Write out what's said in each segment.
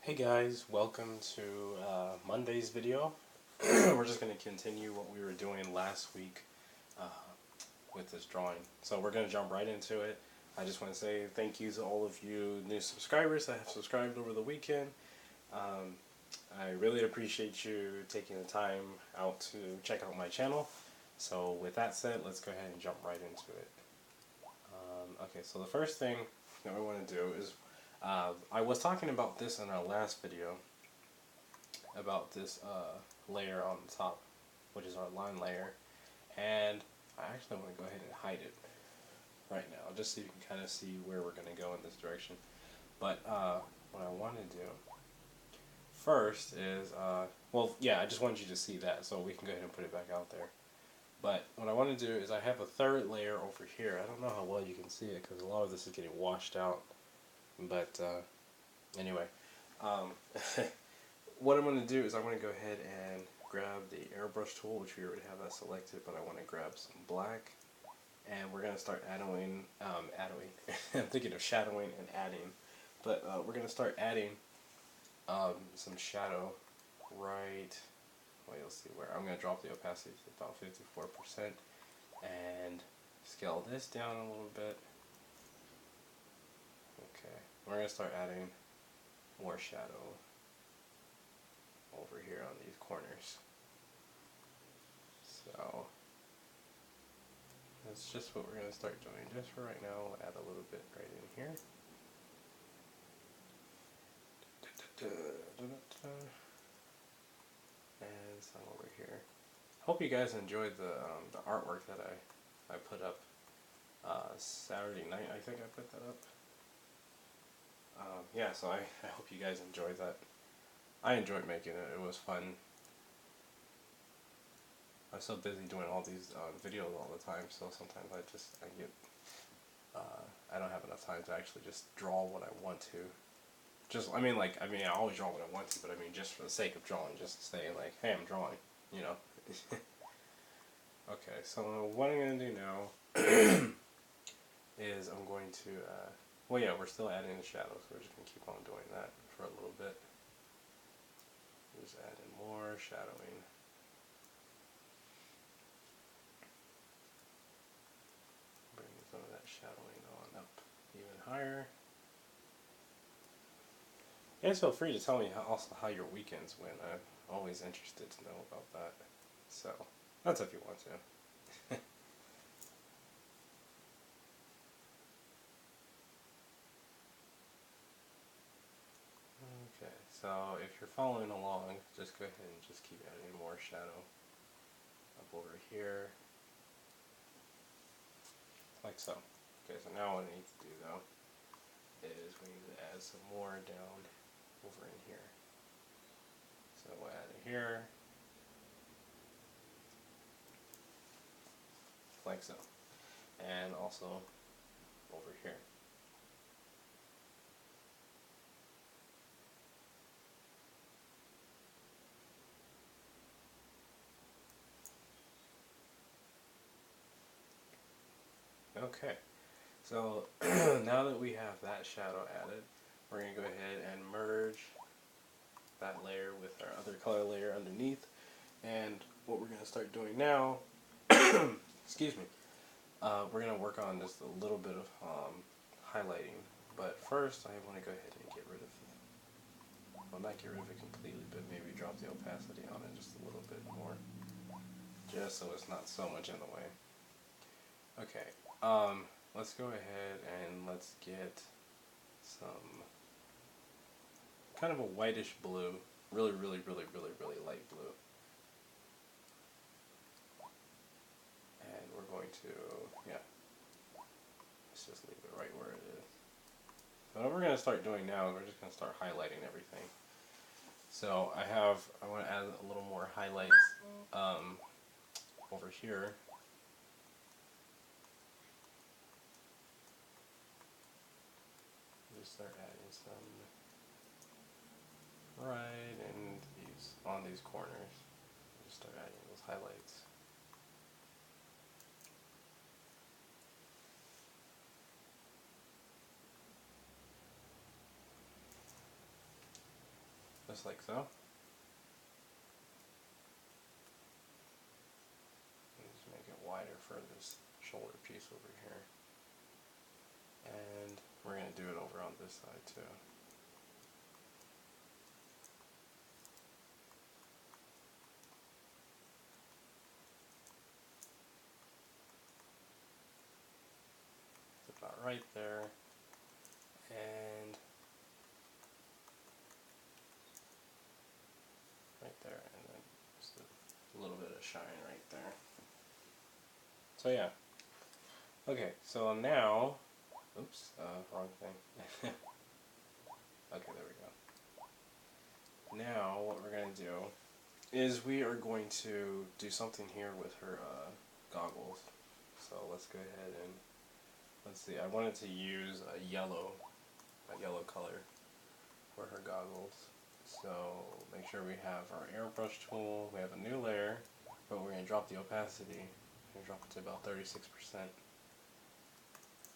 Hey guys, welcome to Monday's video. We're just going to continue what we were doing last week uh, with this drawing. So we're going to jump right into it. I just want to say thank you to all of you new subscribers that have subscribed over the weekend. I really appreciate you taking the time out to check out my channel. So with that said, let's go ahead and jump right into it. Okay, so the first thing that we want to do is I was talking about this in our last video about this layer on the top, which is our line layer, and I actually want to go ahead and hide it right now just so you can kind of see where we're going to go in this direction. But what I want to do first is, well, yeah, I just wanted you to see that so we can go ahead and put it back out there. But what I want to do is I have a third layer over here. I don't know how well you can see it because a lot of this is getting washed out. But anyway, what I'm going to do is I'm going to go ahead and grab the airbrush tool, which we already have that selected, but I want to grab some black, and we're going to start adding, I'm thinking of shadowing and adding, but we're going to start adding some shadow right, well, you'll see where. I'm going to drop the opacity to about 54% and scale this down a little bit. Okay, we're going to start adding more shadow over here on these corners. So that's just what we're going to start doing. Just for right now, we'll add a little bit right in here. And some over here. Hope you guys enjoyed the artwork that I put up Saturday night. I think I put that up. Yeah, so I hope you guys enjoyed that. I enjoyed making it. It was fun. I'm so busy doing all these videos all the time, so sometimes I don't have enough time to actually just draw what I want to. I always draw what I want to, but I mean, just for the sake of drawing, just saying like, hey, I'm drawing, you know. Okay, so what I'm going to do now is I'm going to, well, yeah, we're still adding the shadows, so we're just going to keep on doing that for a little bit. Just add in more shadowing. Bring some of that shadowing on up even higher. You guys feel free to tell me also how your weekends went. I'm always interested to know about that. So, that's if you want to. Okay, so if you're following along, just go ahead and just keep adding more shadow up over here. Like so. Okay, so now what I need to do though is we need to add some more down over in here. So we'll add it here. Like so. And also over here. Okay, so now that we have that shadow added, we're going to go ahead and merge that layer with our other color layer underneath. And what we're going to start doing now, excuse me, we're going to work on just a little bit of highlighting. But first, I want to go ahead and get rid of, well, not get rid of it completely, but maybe drop the opacity on it just a little bit more, just so it's not so much in the way. Okay, let's go ahead and let's get some kind of a whitish blue, really light blue. And we're going to, yeah, let's just leave it right where it is. So what we're going to start doing now is we're just going to start highlighting everything. So I want to add a little more highlights over here. Just start adding some right in on these corners. Just start adding those highlights. just like so. Just make it wider for this shoulder piece over here. And we're going to do it over on this side too. It's about right there. And right there, and then just a little bit of shine right there. So yeah. Okay, so now, oops, wrong thing. Okay, there we go. Now what we're going to do is we are going to do something here with her goggles. So let's go ahead and, let's see, I wanted to use a yellow color for her goggles. So make sure we have our airbrush tool, we have a new layer, but we're going to drop the opacity. We're going to drop it to about 36%.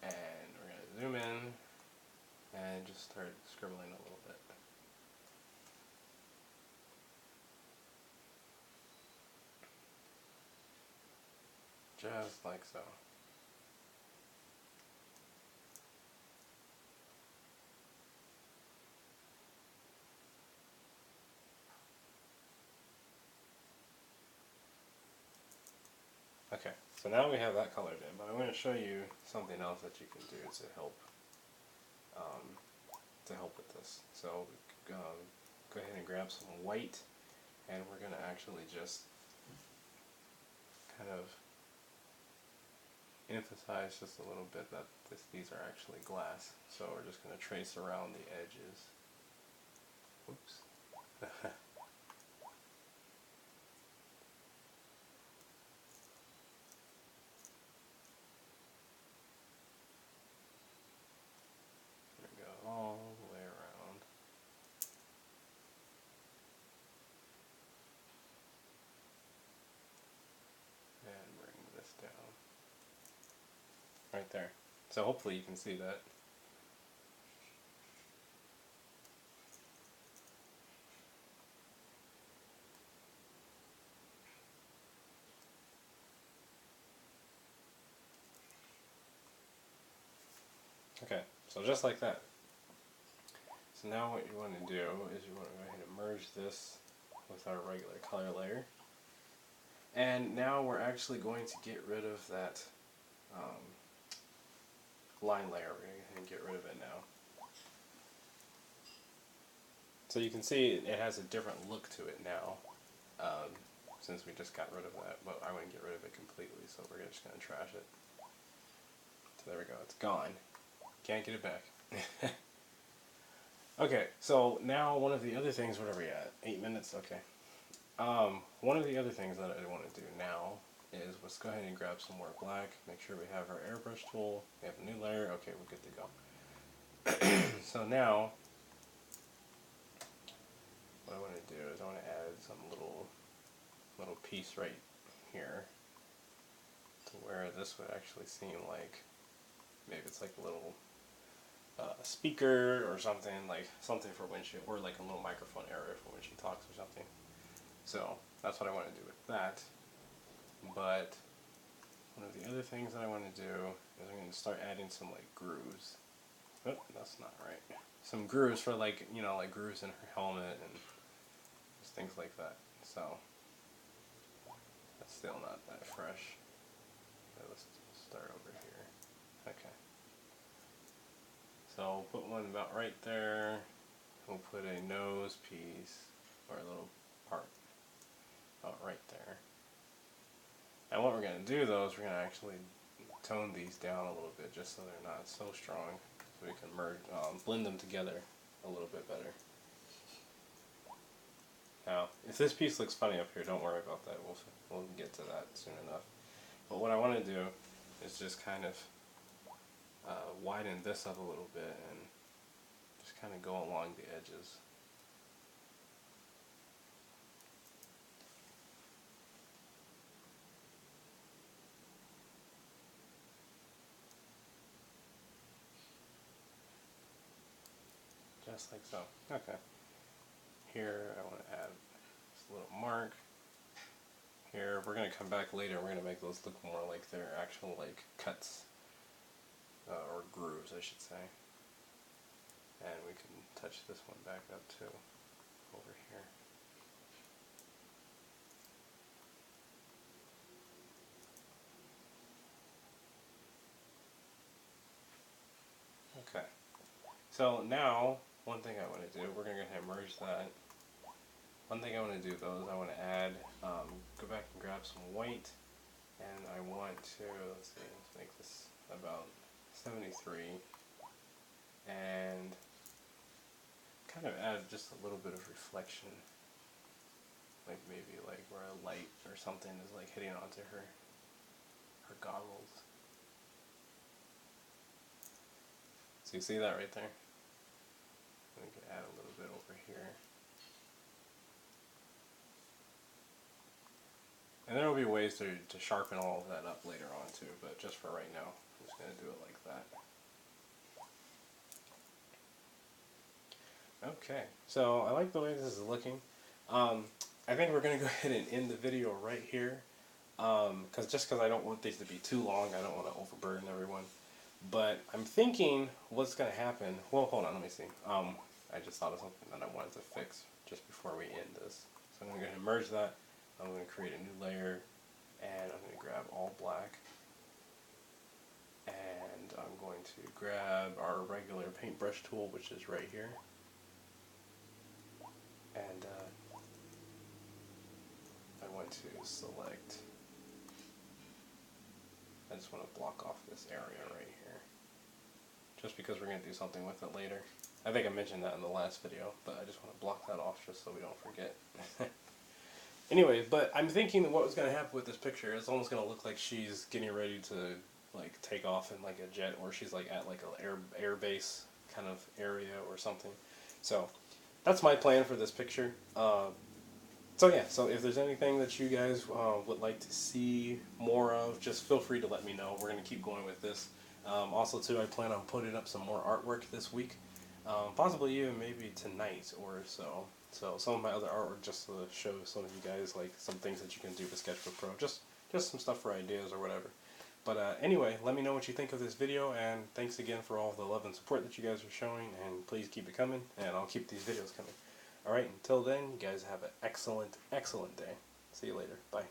And we're going to zoom in and just start scribbling a little bit. Just like so. Okay, so now we have that colored in, but I'm going to show you something else that you can do to help with this. So go ahead and grab some white, and we're going to actually just kind of emphasize just a little bit that these are actually glass. So we're just going to trace around the edges. Oops. All the way around. And bring this down. Right there. So hopefully you can see that. Okay, so just like that. So now what you want to do is you want to go ahead and merge this with our regular color layer. And now we're actually going to get rid of that line layer. We're going to go ahead and get rid of it now. So you can see it has a different look to it now, since we just got rid of that, but I want to get rid of it completely, so we're just going to trash it. So there we go, it's gone. Can't get it back. Okay, so now one of the other things, what are we at? 8 minutes? Okay. One of the other things that I want to do now is let's go ahead and grab some more black, make sure we have our airbrush tool, we have a new layer, okay, we're good to go. So now, what I want to do is I want to add some little piece right here to where this would actually seem like, maybe it's like a little speaker or something, like something for when she, or like a little microphone area for when she talks or something. So that's what I want to do with that. But one of the other things that I want to do is I'm going to start adding some like grooves. Oh, that's not right. Some grooves for like, you know, like grooves in her helmet and just things like that. So that's still not that fresh. So let's start over here. Okay. So I'll put one about right there. We'll put a nose piece, or a little part about right there. And what we're going to do though is we're going to actually tone these down a little bit just so they're not so strong, so we can merge, blend them together a little bit better. Now, if this piece looks funny up here, don't worry about that. We'll get to that soon enough. But what I want to do is just kind of widen this up a little bit and just kind of go along the edges. Just like so. Okay. here. I want to add this little mark here. We're going to come back later. We're going to make those look more like they're actual like cuts or grooves, I should say. And we can touch this one back up too over here. Okay. So now, one thing I want to do, we're going to go ahead and merge that. One thing I want to do though is I want to add, go back and grab some white, and I want to, let's see, let's make this about 73, and kind of add just a little bit of reflection, like maybe like where a light or something is like hitting onto her goggles. So you see that right there? We can add a little bit over here. And there will be ways to sharpen all of that up later on too, but just for right now, I'm just going to do it like that. Okay, so I like the way this is looking. I think we're going to go ahead and end the video right here, just because I don't want these to be too long. I don't want to overburden everyone. But I'm thinking what's going to happen. Well, hold on, let me see. I just thought of something that I wanted to fix just before we end this. So I'm going to go ahead and merge that. I'm going to create a new layer, and I'm going to grab all black, and I'm going to grab our regular paintbrush tool, which is right here, and I want to select, I just want to block off this area right here, just because we're going to do something with it later. I think I mentioned that in the last video, but I just want to block that off just so we don't forget. Anyway, but I'm thinking that what was going to happen with this picture is almost going to look like she's getting ready to like take off in like a jet, or she's like at like an air base kind of area or something. So that's my plan for this picture. So yeah, so if there's anything that you guys would like to see more of, just feel free to let me know. We're going to keep going with this. Also too, I plan on putting up some more artwork this week. Possibly even maybe tonight or so. So some of my other artwork, just to show some of you guys like some things that you can do with Sketchbook Pro. Just some stuff for ideas or whatever. But anyway, let me know what you think of this video, and thanks again for all the love and support that you guys are showing, and please keep it coming, and I'll keep these videos coming. Alright, until then, you guys have an excellent, excellent day. See you later. Bye.